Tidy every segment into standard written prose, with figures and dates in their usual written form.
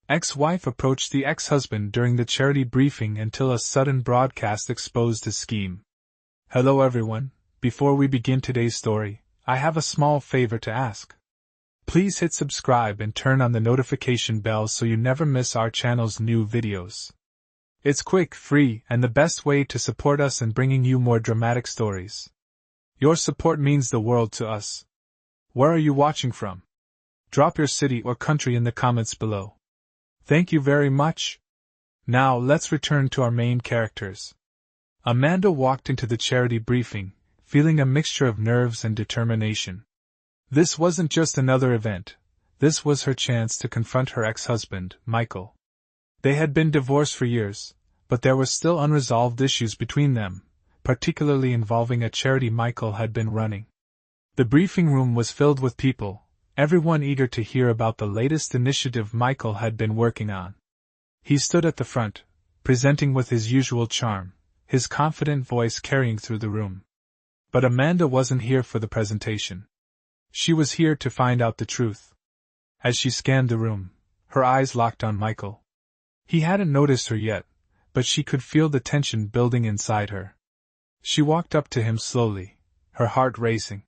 Ex-wife approached the ex-husband during the charity briefing until a sudden broadcast exposed his scheme. Hello everyone, before we begin today's story, I have a small favor to ask. Please hit subscribe and turn on the notification bell so you never miss our channel's new videos. It's quick, free, and the best way to support us in bringing you more dramatic stories. Your support means the world to us. Where are you watching from? Drop your city or country in the comments below. Thank you very much. Now let's return to our main characters. Amanda walked into the charity briefing, feeling a mixture of nerves and determination. This wasn't just another event, this was her chance to confront her ex-husband, Michael. They had been divorced for years, but there were still unresolved issues between them, particularly involving a charity Michael had been running. The briefing room was filled with people, everyone eager to hear about the latest initiative Michael had been working on. He stood at the front, presenting with his usual charm, his confident voice carrying through the room. But Amanda wasn't here for the presentation. She was here to find out the truth. As she scanned the room, her eyes locked on Michael. He hadn't noticed her yet, but she could feel the tension building inside her. She walked up to him slowly, her heart racing.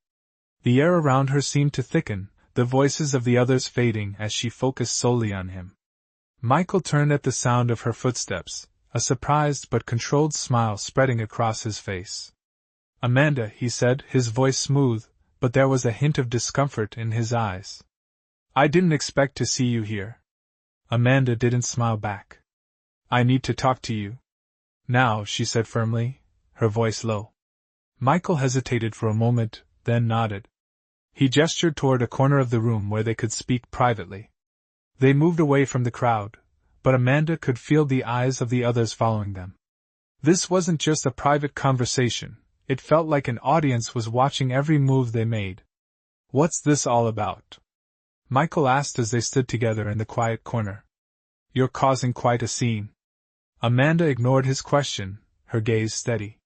The air around her seemed to thicken, the voices of the others fading as she focused solely on him. Michael turned at the sound of her footsteps, a surprised but controlled smile spreading across his face. Amanda, he said, his voice smooth, but there was a hint of discomfort in his eyes. I didn't expect to see you here. Amanda didn't smile back. I need to talk to you. Now, she said firmly, her voice low. Michael hesitated for a moment, then nodded. He gestured toward a corner of the room where they could speak privately. They moved away from the crowd, but Amanda could feel the eyes of the others following them. This wasn't just a private conversation. It felt like an audience was watching every move they made. What's this all about? Michael asked as they stood together in the quiet corner. You're causing quite a scene. Amanda ignored his question, her gaze steady.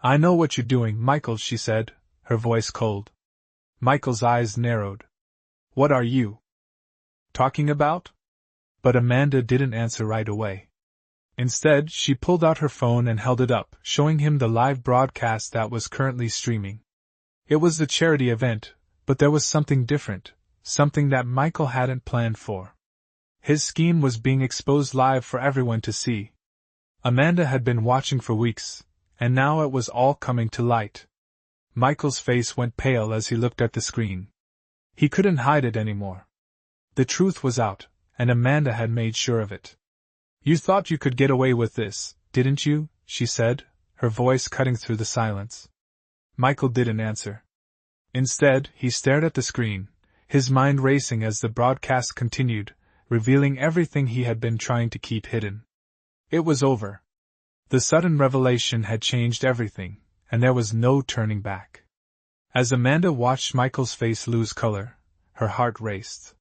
I know what you're doing, Michael, she said, her voice cold. Michael's eyes narrowed. What are you talking about? But Amanda didn't answer right away. Instead, she pulled out her phone and held it up, showing him the live broadcast that was currently streaming. It was the charity event, but there was something different, something that Michael hadn't planned for. His scheme was being exposed live for everyone to see. Amanda had been watching for weeks, and now it was all coming to light. Michael's face went pale as he looked at the screen. He couldn't hide it anymore. The truth was out, and Amanda had made sure of it. You thought you could get away with this, didn't you? She said, her voice cutting through the silence. Michael didn't answer. Instead, he stared at the screen, his mind racing as the broadcast continued, revealing everything he had been trying to keep hidden. It was over. The sudden revelation had changed everything, and there was no turning back. As Amanda watched Michael's face lose color, her heart raced.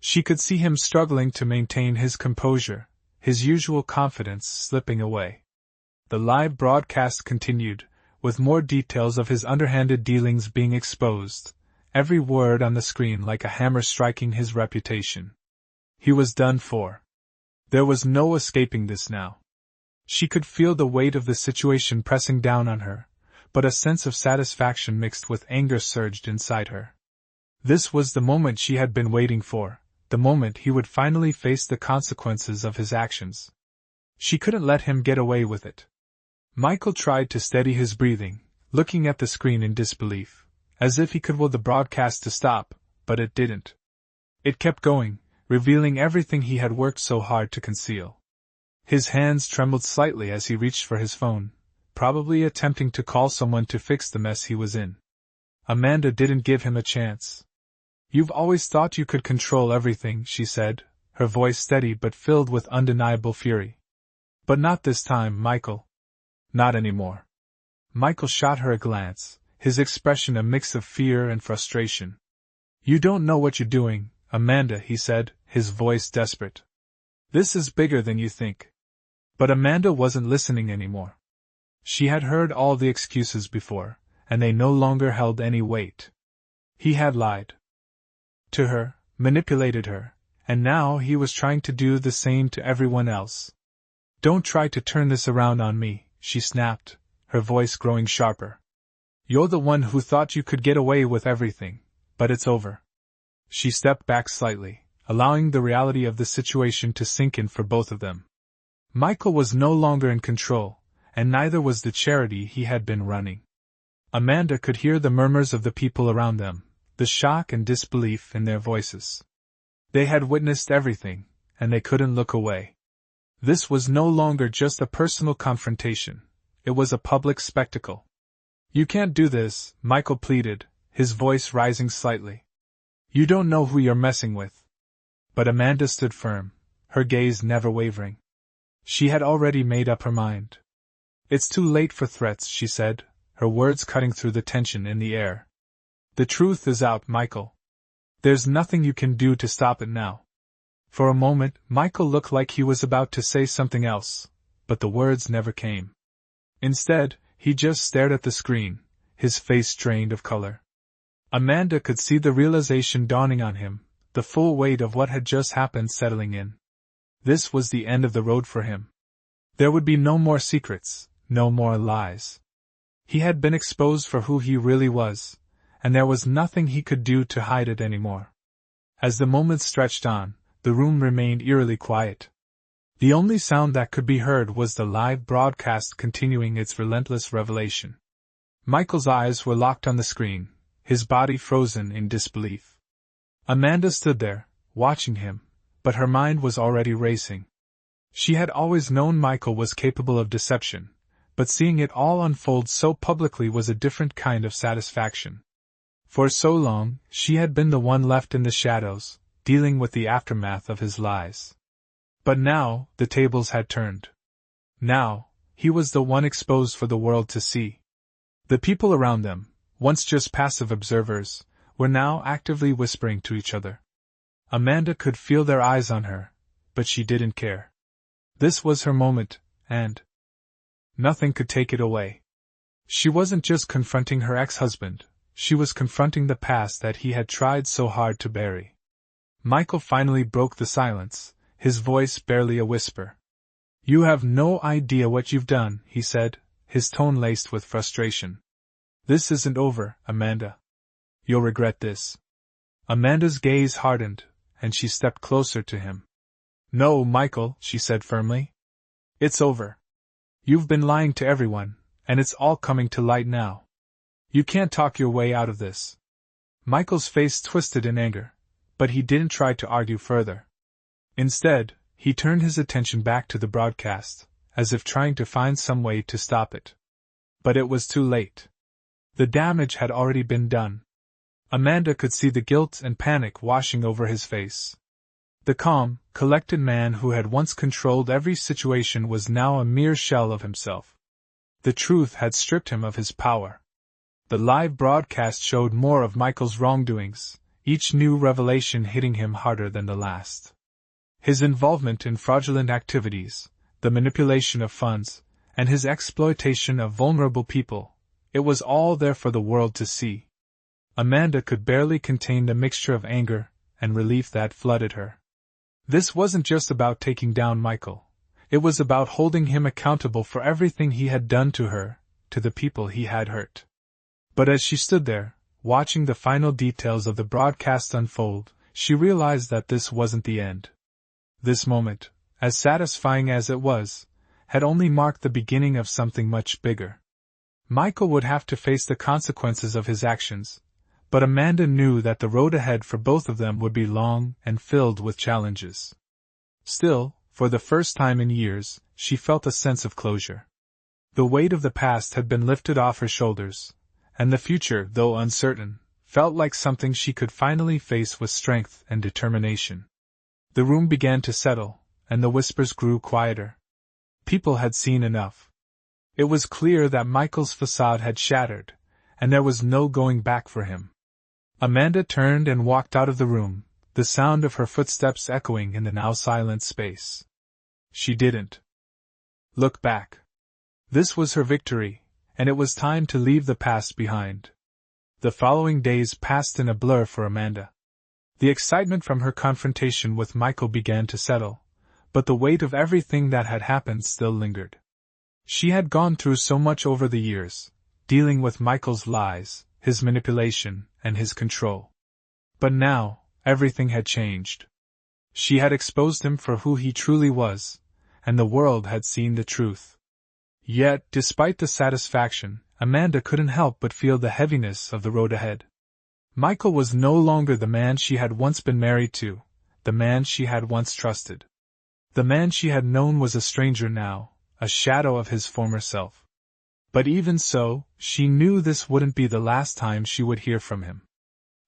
She could see him struggling to maintain his composure, his usual confidence slipping away. The live broadcast continued, with more details of his underhanded dealings being exposed, every word on the screen like a hammer striking his reputation. He was done for. There was no escaping this now. She could feel the weight of the situation pressing down on her, but a sense of satisfaction mixed with anger surged inside her. This was the moment she had been waiting for, the moment he would finally face the consequences of his actions. She couldn't let him get away with it. Michael tried to steady his breathing, looking at the screen in disbelief, as if he could will the broadcast to stop, but it didn't. It kept going, revealing everything he had worked so hard to conceal. His hands trembled slightly as he reached for his phone, probably attempting to call someone to fix the mess he was in. Amanda didn't give him a chance. You've always thought you could control everything, she said, her voice steady but filled with undeniable fury. But not this time, Michael. Not anymore. Michael shot her a glance, his expression a mix of fear and frustration. You don't know what you're doing, Amanda, he said, his voice desperate. This is bigger than you think. But Amanda wasn't listening anymore. She had heard all the excuses before, and they no longer held any weight. He had lied to her, manipulated her, and now he was trying to do the same to everyone else. "Don't try to turn this around on me," she snapped, her voice growing sharper. "You're the one who thought you could get away with everything, but it's over." She stepped back slightly, allowing the reality of the situation to sink in for both of them. Michael was no longer in control, and neither was the charity he had been running. Amanda could hear the murmurs of the people around them, the shock and disbelief in their voices. They had witnessed everything, and they couldn't look away. This was no longer just a personal confrontation, it was a public spectacle. "You can't do this," Michael pleaded, his voice rising slightly. "You don't know who you're messing with." But Amanda stood firm, her gaze never wavering. She had already made up her mind. "It's too late for threats," she said, her words cutting through the tension in the air. "The truth is out, Michael. There's nothing you can do to stop it now." For a moment, Michael looked like he was about to say something else, but the words never came. Instead, he just stared at the screen, his face drained of color. Amanda could see the realization dawning on him, the full weight of what had just happened settling in. This was the end of the road for him. There would be no more secrets, no more lies. He had been exposed for who he really was, and there was nothing he could do to hide it anymore. As the moments stretched on, the room remained eerily quiet. The only sound that could be heard was the live broadcast continuing its relentless revelation. Michael's eyes were locked on the screen, his body frozen in disbelief. Amanda stood there, watching him, but her mind was already racing. She had always known Michael was capable of deception, but seeing it all unfold so publicly was a different kind of satisfaction. For so long, she had been the one left in the shadows, dealing with the aftermath of his lies. But now, the tables had turned. Now, he was the one exposed for the world to see. The people around them, once just passive observers, were now actively whispering to each other. Amanda could feel their eyes on her, but she didn't care. This was her moment, and nothing could take it away. She wasn't just confronting her ex-husband, she was confronting the past that he had tried so hard to bury. Michael finally broke the silence, his voice barely a whisper. "You have no idea what you've done," he said, his tone laced with frustration. "This isn't over, Amanda. You'll regret this." Amanda's gaze hardened, and she stepped closer to him. "No, Michael," she said firmly. "It's over. You've been lying to everyone, and it's all coming to light now. You can't talk your way out of this." Michael's face twisted in anger, but he didn't try to argue further. Instead, he turned his attention back to the broadcast, as if trying to find some way to stop it. But it was too late. The damage had already been done. Amanda could see the guilt and panic washing over his face. The calm, collected man who had once controlled every situation was now a mere shell of himself. The truth had stripped him of his power. The live broadcast showed more of Michael's wrongdoings, each new revelation hitting him harder than the last. His involvement in fraudulent activities, the manipulation of funds, and his exploitation of vulnerable people, it was all there for the world to see. Amanda could barely contain the mixture of anger and relief that flooded her. This wasn't just about taking down Michael, it was about holding him accountable for everything he had done to her, to the people he had hurt. But as she stood there, watching the final details of the broadcast unfold, she realized that this wasn't the end. This moment, as satisfying as it was, had only marked the beginning of something much bigger. Michael would have to face the consequences of his actions, but Amanda knew that the road ahead for both of them would be long and filled with challenges. Still, for the first time in years, she felt a sense of closure. The weight of the past had been lifted off her shoulders, and the future, though uncertain, felt like something she could finally face with strength and determination. The room began to settle, and the whispers grew quieter. People had seen enough. It was clear that Michael's facade had shattered, and there was no going back for him. Amanda turned and walked out of the room, the sound of her footsteps echoing in the now silent space. She didn't look back. This was her victory, and it was time to leave the past behind. The following days passed in a blur for Amanda. The excitement from her confrontation with Michael began to settle, but the weight of everything that had happened still lingered. She had gone through so much over the years, dealing with Michael's lies, his manipulation, and his control. But now, everything had changed. She had exposed him for who he truly was, and the world had seen the truth. Yet, despite the satisfaction, Amanda couldn't help but feel the heaviness of the road ahead. Michael was no longer the man she had once been married to, the man she had once trusted. The man she had known was a stranger now, a shadow of his former self. But even so, she knew this wouldn't be the last time she would hear from him.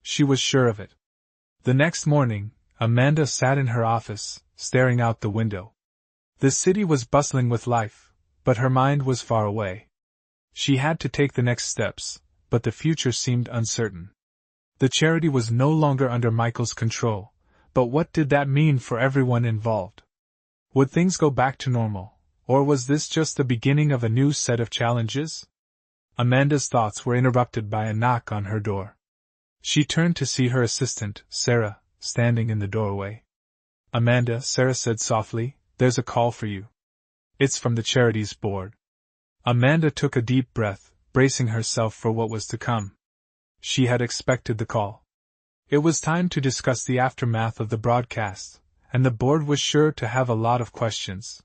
She was sure of it. The next morning, Amanda sat in her office, staring out the window. The city was bustling with life, but her mind was far away. She had to take the next steps, but the future seemed uncertain. The charity was no longer under Michael's control, but what did that mean for everyone involved? Would things go back to normal, or was this just the beginning of a new set of challenges? Amanda's thoughts were interrupted by a knock on her door. She turned to see her assistant, Sarah, standing in the doorway. "Amanda," Sarah said softly, "there's a call for you. It's from the charities board." Amanda took a deep breath, bracing herself for what was to come. She had expected the call. It was time to discuss the aftermath of the broadcast, and the board was sure to have a lot of questions.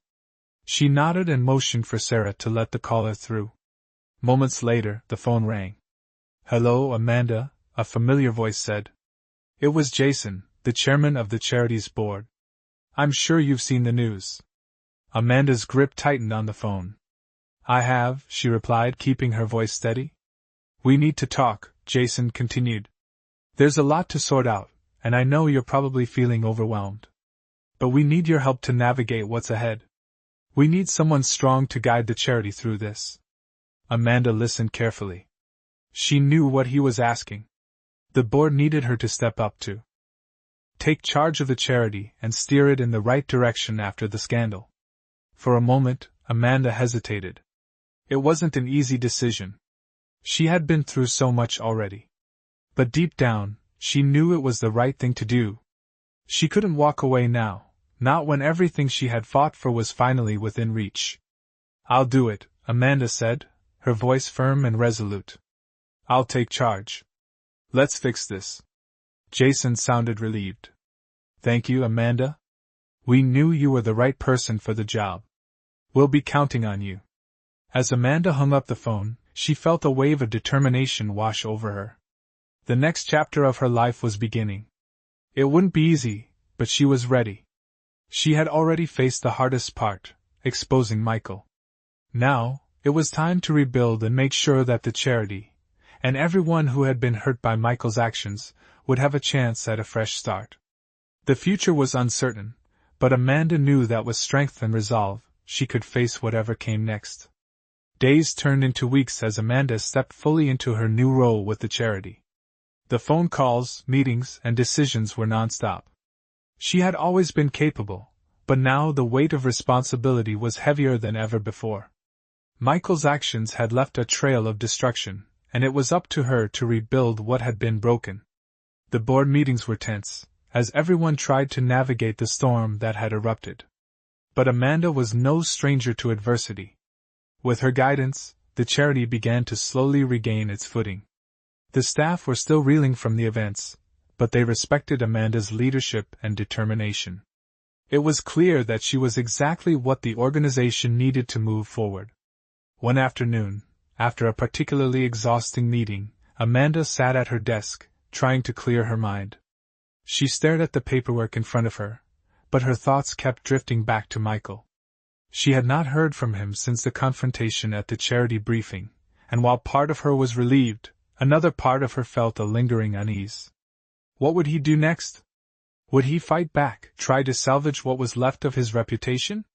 She nodded and motioned for Sarah to let the caller through. Moments later, the phone rang. "Hello, Amanda," a familiar voice said. It was Jason, the chairman of the charities board. "I'm sure you've seen the news." Amanda's grip tightened on the phone. "I have," she replied, keeping her voice steady. "We need to talk," Jason continued. "There's a lot to sort out, and I know you're probably feeling overwhelmed. But we need your help to navigate what's ahead. We need someone strong to guide the charity through this." Amanda listened carefully. She knew what he was asking. The board needed her to step up to take charge of the charity and steer it in the right direction after the scandal. For a moment, Amanda hesitated. It wasn't an easy decision. She had been through so much already. But deep down, she knew it was the right thing to do. She couldn't walk away now, not when everything she had fought for was finally within reach. "I'll do it," Amanda said, her voice firm and resolute. "I'll take charge. Let's fix this." Jason sounded relieved. "Thank you, Amanda. We knew you were the right person for the job. We'll be counting on you." As Amanda hung up the phone, she felt a wave of determination wash over her. The next chapter of her life was beginning. It wouldn't be easy, but she was ready. She had already faced the hardest part, exposing Michael. Now, it was time to rebuild and make sure that the charity, and everyone who had been hurt by Michael's actions, would have a chance at a fresh start. The future was uncertain, but Amanda knew that with strength and resolve, she could face whatever came next. Days turned into weeks as Amanda stepped fully into her new role with the charity. The phone calls, meetings, and decisions were nonstop. She had always been capable, but now the weight of responsibility was heavier than ever before. Michael's actions had left a trail of destruction, and it was up to her to rebuild what had been broken. The board meetings were tense, as everyone tried to navigate the storm that had erupted. But Amanda was no stranger to adversity. With her guidance, the charity began to slowly regain its footing. The staff were still reeling from the events, but they respected Amanda's leadership and determination. It was clear that she was exactly what the organization needed to move forward. One afternoon, after a particularly exhausting meeting, Amanda sat at her desk, trying to clear her mind. She stared at the paperwork in front of her, but her thoughts kept drifting back to Michael. She had not heard from him since the confrontation at the charity briefing, and while part of her was relieved, another part of her felt a lingering unease. What would he do next? Would he fight back, try to salvage what was left of his reputation?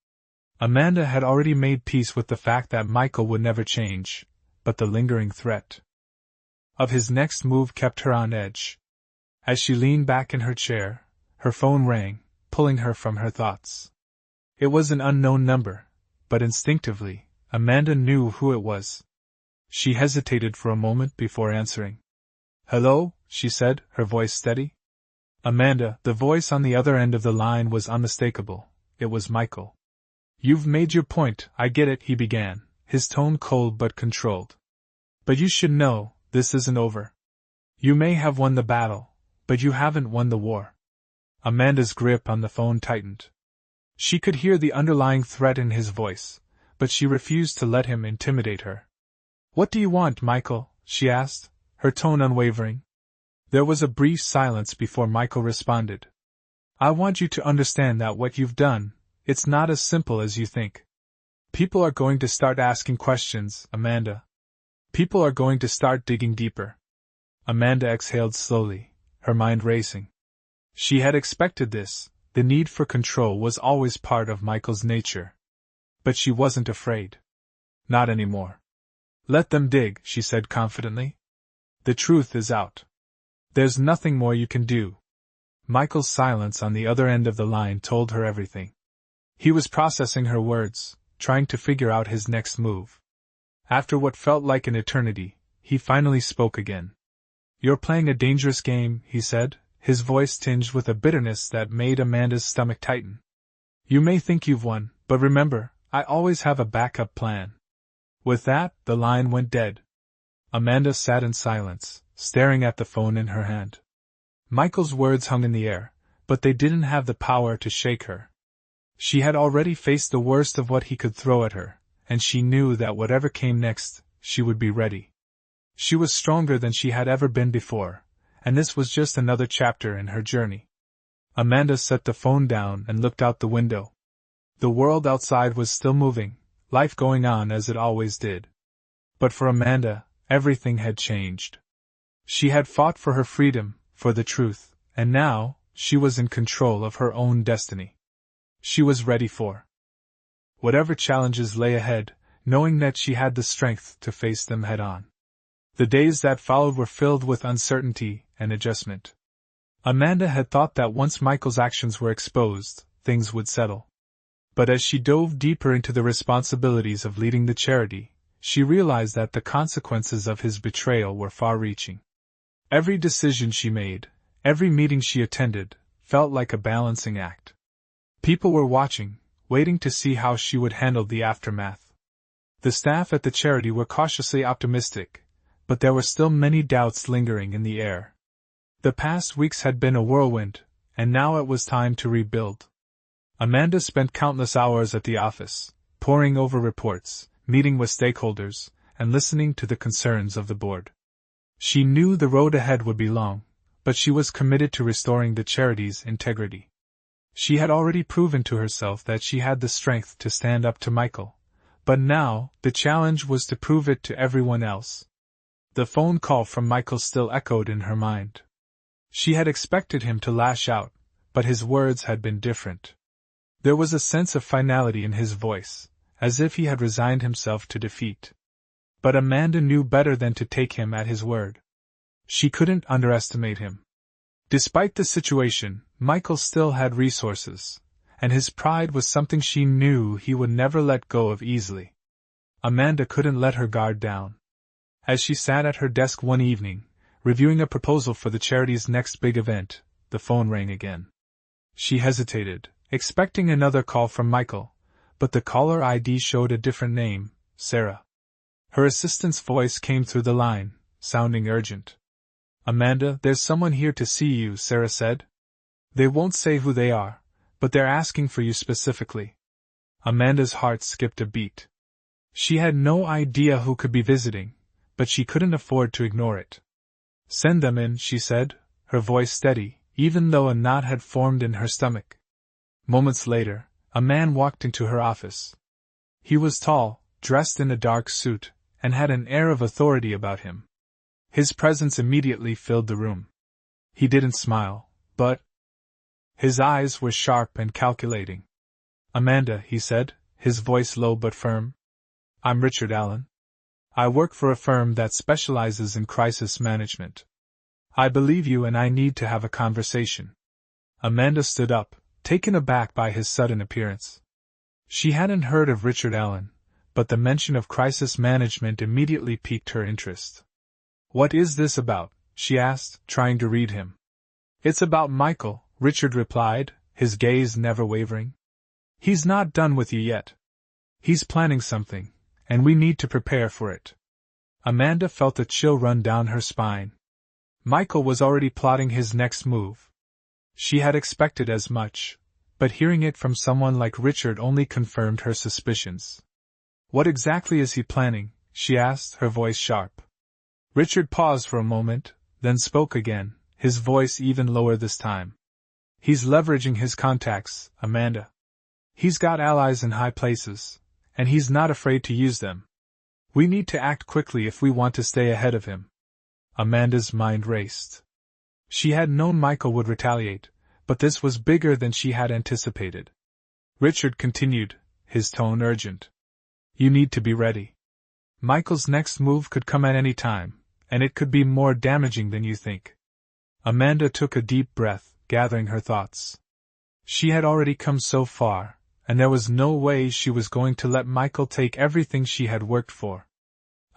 Amanda had already made peace with the fact that Michael would never change, but the lingering threat of his next move kept her on edge. As she leaned back in her chair, her phone rang, pulling her from her thoughts. It was an unknown number, but instinctively, Amanda knew who it was. She hesitated for a moment before answering. "Hello," she said, her voice steady. Amanda, the voice on the other end of the line was unmistakable. It was Michael. You've made your point, I get it, he began, his tone cold but controlled. But you should know, this isn't over. You may have won the battle, but you haven't won the war. Amanda's grip on the phone tightened. She could hear the underlying threat in his voice, but she refused to let him intimidate her. What do you want, Michael? She asked, her tone unwavering. There was a brief silence before Michael responded. I want you to understand that what you've done, it's not as simple as you think. People are going to start asking questions, Amanda. People are going to start digging deeper. Amanda exhaled slowly, her mind racing. She had expected this, the need for control was always part of Michael's nature. But she wasn't afraid. Not anymore. Let them dig, she said confidently. The truth is out. There's nothing more you can do. Michael's silence on the other end of the line told her everything. He was processing her words, trying to figure out his next move. After what felt like an eternity, he finally spoke again. You're playing a dangerous game, he said, his voice tinged with a bitterness that made Amanda's stomach tighten. You may think you've won, but remember, I always have a backup plan. With that, the line went dead. Amanda sat in silence, staring at the phone in her hand. Michael's words hung in the air, but they didn't have the power to shake her. She had already faced the worst of what he could throw at her, and she knew that whatever came next, she would be ready. She was stronger than she had ever been before, and this was just another chapter in her journey. Amanda set the phone down and looked out the window. The world outside was still moving, life going on as it always did. But for Amanda, everything had changed. She had fought for her freedom, for the truth, and now, she was in control of her own destiny. She was ready for whatever challenges lay ahead, knowing that she had the strength to face them head-on. The days that followed were filled with uncertainty and adjustment. Amanda had thought that once Michael's actions were exposed, things would settle. But as she dove deeper into the responsibilities of leading the charity, she realized that the consequences of his betrayal were far-reaching. Every decision she made, every meeting she attended, felt like a balancing act. People were watching, waiting to see how she would handle the aftermath. The staff at the charity were cautiously optimistic, but there were still many doubts lingering in the air. The past weeks had been a whirlwind, and now it was time to rebuild. Amanda spent countless hours at the office, poring over reports, meeting with stakeholders, and listening to the concerns of the board. She knew the road ahead would be long, but she was committed to restoring the charity's integrity. She had already proven to herself that she had the strength to stand up to Michael, but now, the challenge was to prove it to everyone else. The phone call from Michael still echoed in her mind. She had expected him to lash out, but his words had been different. There was a sense of finality in his voice, as if he had resigned himself to defeat. But Amanda knew better than to take him at his word. She couldn't underestimate him. Despite the situation, Michael still had resources, and his pride was something she knew he would never let go of easily. Amanda couldn't let her guard down. As she sat at her desk one evening, reviewing a proposal for the charity's next big event, the phone rang again. She hesitated, expecting another call from Michael, but the caller ID showed a different name, Sarah. Her assistant's voice came through the line, sounding urgent. Amanda, there's someone here to see you, Sarah said. They won't say who they are, but they're asking for you specifically. Amanda's heart skipped a beat. She had no idea who could be visiting, but she couldn't afford to ignore it. Send them in, she said, her voice steady, even though a knot had formed in her stomach. Moments later, a man walked into her office. He was tall, dressed in a dark suit, and had an air of authority about him. His presence immediately filled the room. He didn't smile, but his eyes were sharp and calculating. Amanda, he said, his voice low but firm. I'm Richard Allen. I work for a firm that specializes in crisis management. I believe you and I need to have a conversation. Amanda stood up, taken aback by his sudden appearance. She hadn't heard of Richard Allen, but the mention of crisis management immediately piqued her interest. What is this about? She asked, trying to read him. It's about Michael, Richard replied, his gaze never wavering. He's not done with you yet. He's planning something, and we need to prepare for it. Amanda felt a chill run down her spine. Michael was already plotting his next move. She had expected as much, but hearing it from someone like Richard only confirmed her suspicions. What exactly is he planning? She asked, her voice sharp. Richard paused for a moment, then spoke again, his voice even lower this time. He's leveraging his contacts, Amanda. He's got allies in high places, and he's not afraid to use them. We need to act quickly if we want to stay ahead of him. Amanda's mind raced. She had known Michael would retaliate, but this was bigger than she had anticipated. Richard continued, his tone urgent. You need to be ready. Michael's next move could come at any time, and it could be more damaging than you think. Amanda took a deep breath, gathering her thoughts. She had already come so far, and there was no way she was going to let Michael take everything she had worked for.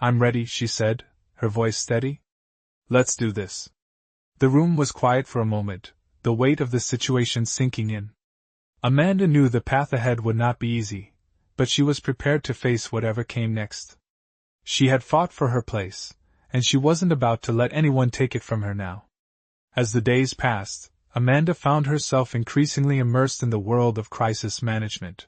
I'm ready, she said, her voice steady. Let's do this. The room was quiet for a moment, the weight of the situation sinking in. Amanda knew the path ahead would not be easy, but she was prepared to face whatever came next. She had fought for her place, and she wasn't about to let anyone take it from her now. As the days passed, Amanda found herself increasingly immersed in the world of crisis management.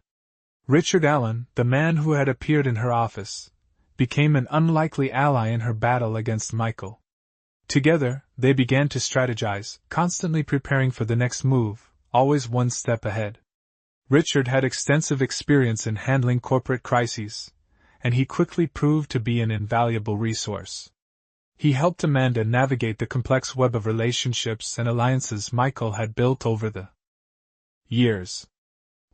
Richard Allen, the man who had appeared in her office, became an unlikely ally in her battle against Michael. Together, they began to strategize, constantly preparing for the next move, always one step ahead. Richard had extensive experience in handling corporate crises, and he quickly proved to be an invaluable resource. He helped Amanda navigate the complex web of relationships and alliances Michael had built over the years.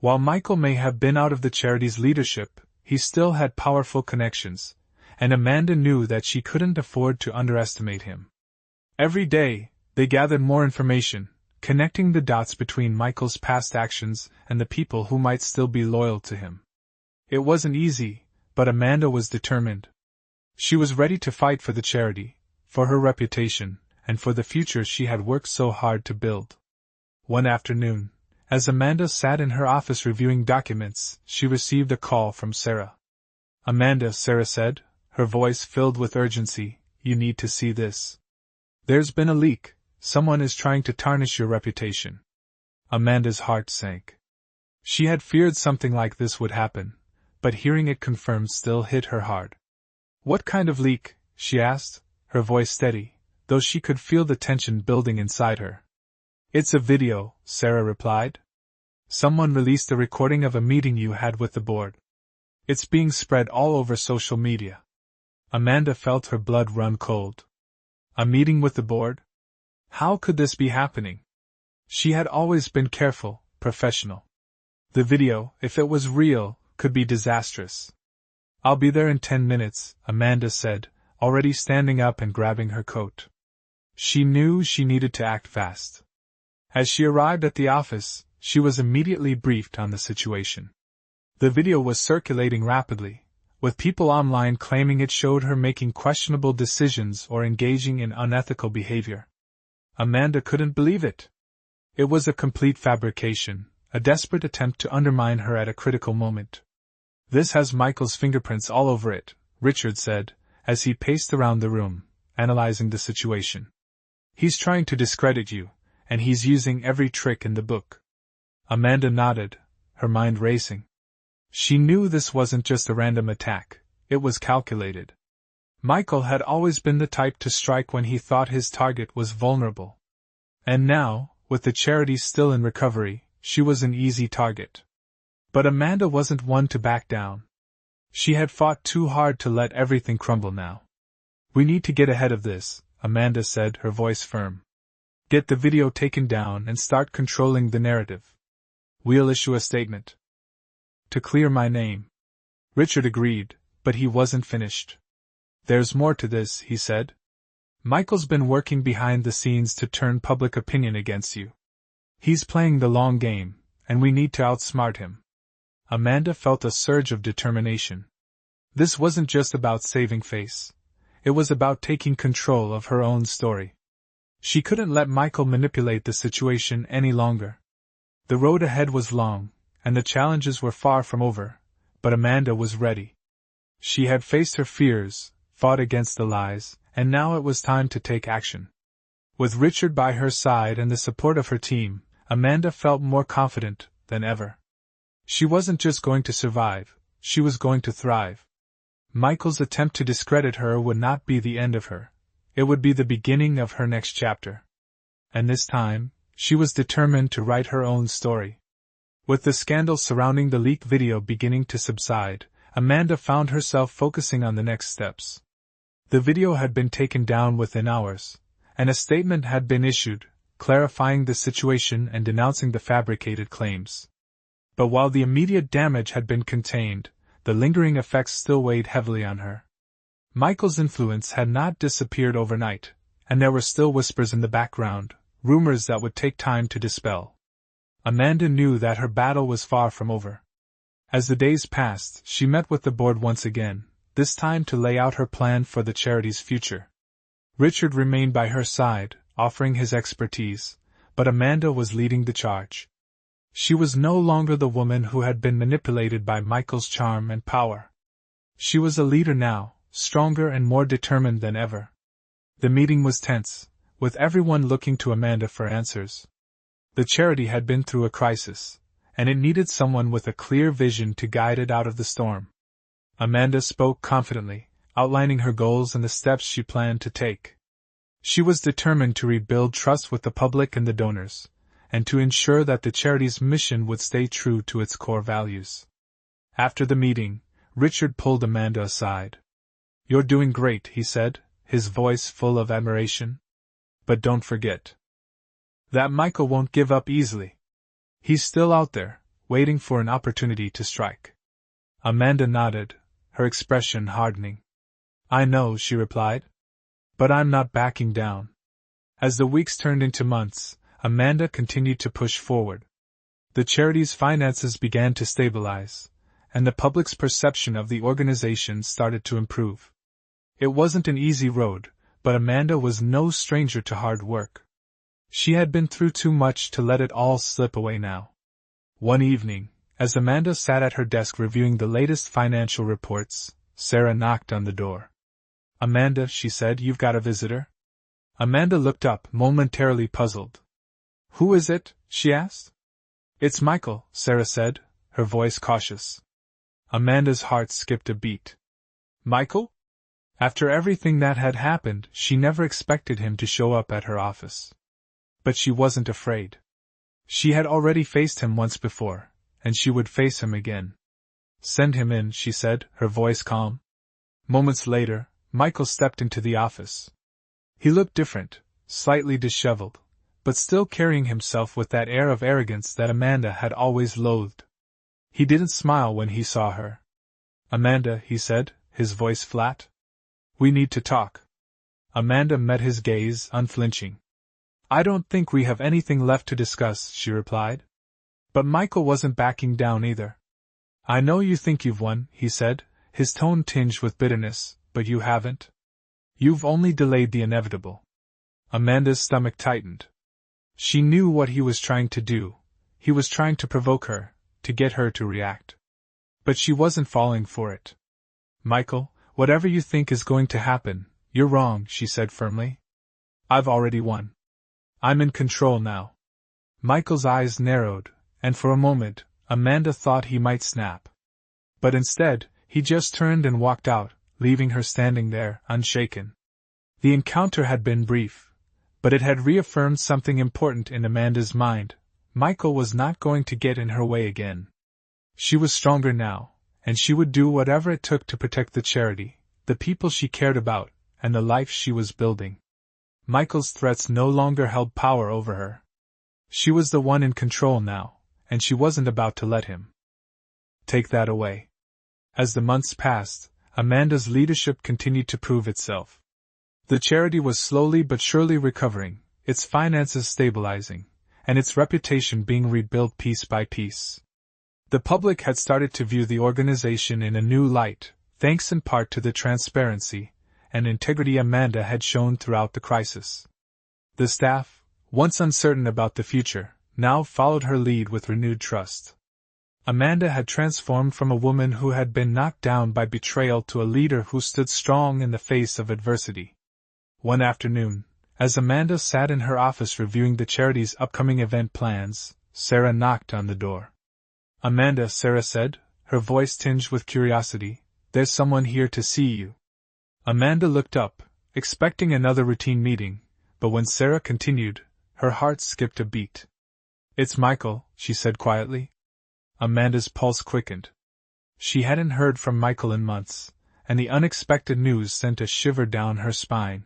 While Michael may have been out of the charity's leadership, he still had powerful connections, and Amanda knew that she couldn't afford to underestimate him. Every day, they gathered more information, connecting the dots between Michael's past actions and the people who might still be loyal to him. It wasn't easy, but Amanda was determined. She was ready to fight for the charity, for her reputation, and for the future she had worked so hard to build. One afternoon, as Amanda sat in her office reviewing documents, she received a call from Sarah. Amanda, Sarah said, her voice filled with urgency, you need to see this. There's been a leak. Someone is trying to tarnish your reputation. Amanda's heart sank. She had feared something like this would happen, but hearing it confirmed still hit her hard. What kind of leak? She asked, her voice steady, though she could feel the tension building inside her. It's a video, Sarah replied. Someone released a recording of a meeting you had with the board. It's being spread all over social media. Amanda felt her blood run cold. A meeting with the board? How could this be happening? She had always been careful, professional. The video, if it was real, could be disastrous. I'll be there in 10 minutes, Amanda said, already standing up and grabbing her coat. She knew she needed to act fast. As she arrived at the office, she was immediately briefed on the situation. The video was circulating rapidly, with people online claiming it showed her making questionable decisions or engaging in unethical behavior. Amanda couldn't believe it. It was a complete fabrication, a desperate attempt to undermine her at a critical moment. This has Michael's fingerprints all over it, Richard said, as he paced around the room, analyzing the situation. He's trying to discredit you, and he's using every trick in the book. Amanda nodded, her mind racing. She knew this wasn't just a random attack, it was calculated. Michael had always been the type to strike when he thought his target was vulnerable. And now, with the charity still in recovery, she was an easy target. But Amanda wasn't one to back down. She had fought too hard to let everything crumble now. We need to get ahead of this, Amanda said, her voice firm. Get the video taken down and start controlling the narrative. We'll issue a statement. To clear my name. Richard agreed, but he wasn't finished. There's more to this, he said. Michael's been working behind the scenes to turn public opinion against you. He's playing the long game, and we need to outsmart him. Amanda felt a surge of determination. This wasn't just about saving face. It was about taking control of her own story. She couldn't let Michael manipulate the situation any longer. The road ahead was long, and the challenges were far from over, but Amanda was ready. She had faced her fears, fought against the lies, and now it was time to take action. With Richard by her side and the support of her team, Amanda felt more confident than ever. She wasn't just going to survive, she was going to thrive. Michael's attempt to discredit her would not be the end of her. It would be the beginning of her next chapter. And this time, she was determined to write her own story. With the scandal surrounding the leak video beginning to subside, Amanda found herself focusing on the next steps. The video had been taken down within hours, and a statement had been issued, clarifying the situation and denouncing the fabricated claims. But while the immediate damage had been contained, the lingering effects still weighed heavily on her. Michael's influence had not disappeared overnight, and there were still whispers in the background, rumors that would take time to dispel. Amanda knew that her battle was far from over. As the days passed, she met with the board once again, this time to lay out her plan for the charity's future. Richard remained by her side, offering his expertise, but Amanda was leading the charge. She was no longer the woman who had been manipulated by Michael's charm and power. She was a leader now, stronger and more determined than ever. The meeting was tense, with everyone looking to Amanda for answers. The charity had been through a crisis, and it needed someone with a clear vision to guide it out of the storm. Amanda spoke confidently, outlining her goals and the steps she planned to take. She was determined to rebuild trust with the public and the donors, and to ensure that the charity's mission would stay true to its core values. After the meeting, Richard pulled Amanda aside. "You're doing great," he said, his voice full of admiration. "But don't forget that Michael won't give up easily. He's still out there, waiting for an opportunity to strike." Amanda nodded, her expression hardening. "I know," she replied. "But I'm not backing down." As the weeks turned into months, Amanda continued to push forward. The charity's finances began to stabilize, and the public's perception of the organization started to improve. It wasn't an easy road, but Amanda was no stranger to hard work. She had been through too much to let it all slip away now. One evening, as Amanda sat at her desk reviewing the latest financial reports, Sarah knocked on the door. "Amanda," she said, "you've got a visitor?" Amanda looked up, momentarily puzzled. "Who is it?" she asked. "It's Michael," Sarah said, her voice cautious. Amanda's heart skipped a beat. Michael? After everything that had happened, she never expected him to show up at her office. But she wasn't afraid. She had already faced him once before, and she would face him again. "Send him in," she said, her voice calm. Moments later, Michael stepped into the office. He looked different, slightly disheveled, but still carrying himself with that air of arrogance that Amanda had always loathed. He didn't smile when he saw her. "Amanda," he said, his voice flat. "We need to talk." Amanda met his gaze, unflinching. "I don't think we have anything left to discuss," she replied. But Michael wasn't backing down either. "I know you think you've won," he said, his tone tinged with bitterness, "but you haven't. You've only delayed the inevitable." Amanda's stomach tightened. She knew what he was trying to do. He was trying to provoke her, to get her to react. But she wasn't falling for it. "Michael, whatever you think is going to happen, you're wrong," she said firmly. "I've already won. I'm in control now." Michael's eyes narrowed, and for a moment, Amanda thought he might snap. But instead, he just turned and walked out, leaving her standing there, unshaken. The encounter had been brief, but it had reaffirmed something important in Amanda's mind. Michael was not going to get in her way again. She was stronger now, and she would do whatever it took to protect the charity, the people she cared about, and the life she was building. Michael's threats no longer held power over her. She was the one in control now, and she wasn't about to let him take that away. As the months passed, Amanda's leadership continued to prove itself. The charity was slowly but surely recovering, its finances stabilizing, and its reputation being rebuilt piece by piece. The public had started to view the organization in a new light, thanks in part to the transparency and integrity Amanda had shown throughout the crisis. The staff, once uncertain about the future, now followed her lead with renewed trust. Amanda had transformed from a woman who had been knocked down by betrayal to a leader who stood strong in the face of adversity. One afternoon, as Amanda sat in her office reviewing the charity's upcoming event plans, Sarah knocked on the door. "Amanda," Sarah said, her voice tinged with curiosity, "there's someone here to see you." Amanda looked up, expecting another routine meeting, but when Sarah continued, her heart skipped a beat. "It's Michael," she said quietly. Amanda's pulse quickened. She hadn't heard from Michael in months, and the unexpected news sent a shiver down her spine.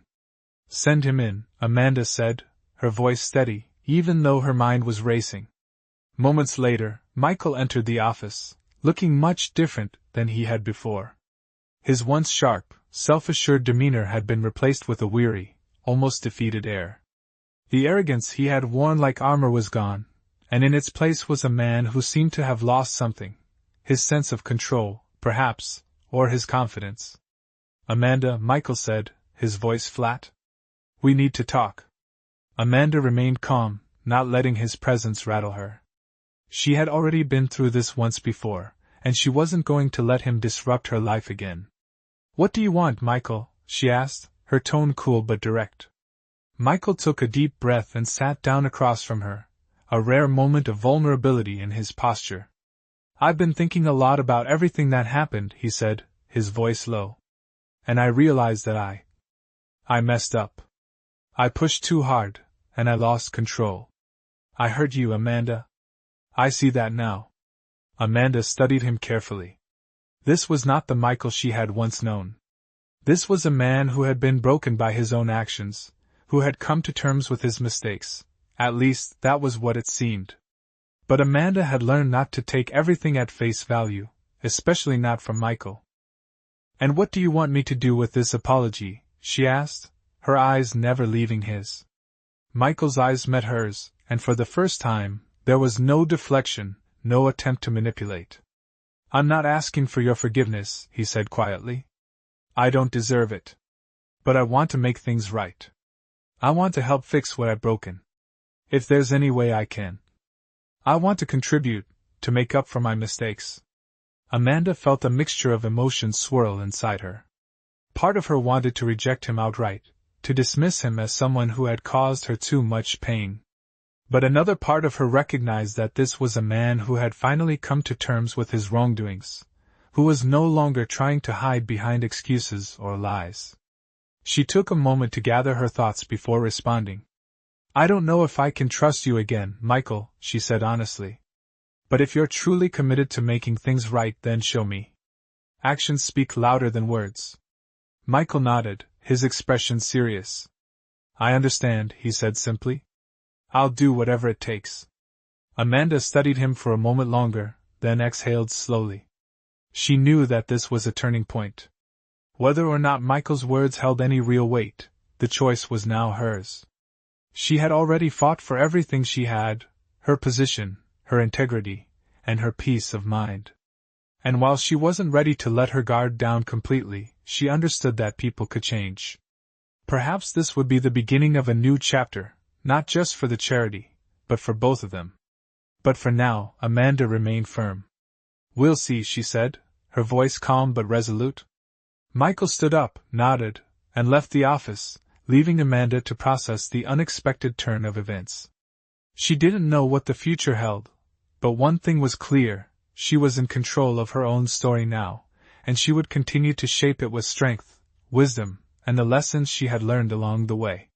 "Send him in," Amanda said, her voice steady, even though her mind was racing. Moments later, Michael entered the office, looking much different than he had before. His once sharp, self-assured demeanor had been replaced with a weary, almost defeated air. The arrogance he had worn like armor was gone, and in its place was a man who seemed to have lost something, his sense of control, perhaps, or his confidence. "Amanda," Michael said, his voice flat. "We need to talk." Amanda remained calm, not letting his presence rattle her. She had already been through this once before, and she wasn't going to let him disrupt her life again. "What do you want, Michael?" she asked, her tone cool but direct. Michael took a deep breath and sat down across from her, a rare moment of vulnerability in his posture. "I've been thinking a lot about everything that happened," he said, his voice low. "And I realized that I messed up. I pushed too hard, and I lost control. I hurt you, Amanda. I see that now." Amanda studied him carefully. This was not the Michael she had once known. This was a man who had been broken by his own actions, who had come to terms with his mistakes. At least, that was what it seemed. But Amanda had learned not to take everything at face value, especially not from Michael. "And what do you want me to do with this apology?" she asked, her eyes never leaving his. Michael's eyes met hers, and for the first time, there was no deflection, no attempt to manipulate. "I'm not asking for your forgiveness," he said quietly. "I don't deserve it. But I want to make things right. I want to help fix what I've broken. If there's any way I can. I want to contribute, to make up for my mistakes." Amanda felt a mixture of emotions swirl inside her. Part of her wanted to reject him outright, to dismiss him as someone who had caused her too much pain. But another part of her recognized that this was a man who had finally come to terms with his wrongdoings, who was no longer trying to hide behind excuses or lies. She took a moment to gather her thoughts before responding. "I don't know if I can trust you again, Michael," she said honestly. "But if you're truly committed to making things right, then show me. Actions speak louder than words." Michael nodded, his expression serious. "I understand," he said simply. "I'll do whatever it takes." Amanda studied him for a moment longer, then exhaled slowly. She knew that this was a turning point. Whether or not Michael's words held any real weight, the choice was now hers. She had already fought for everything she had, her position, her integrity, and her peace of mind. And while she wasn't ready to let her guard down completely, she understood that people could change. Perhaps this would be the beginning of a new chapter, not just for the charity, but for both of them. But for now, Amanda remained firm. "We'll see," she said, her voice calm but resolute. Michael stood up, nodded, and left the office, leaving Amanda to process the unexpected turn of events. She didn't know what the future held, but one thing was clear: she was in control of her own story now, and she would continue to shape it with strength, wisdom, and the lessons she had learned along the way.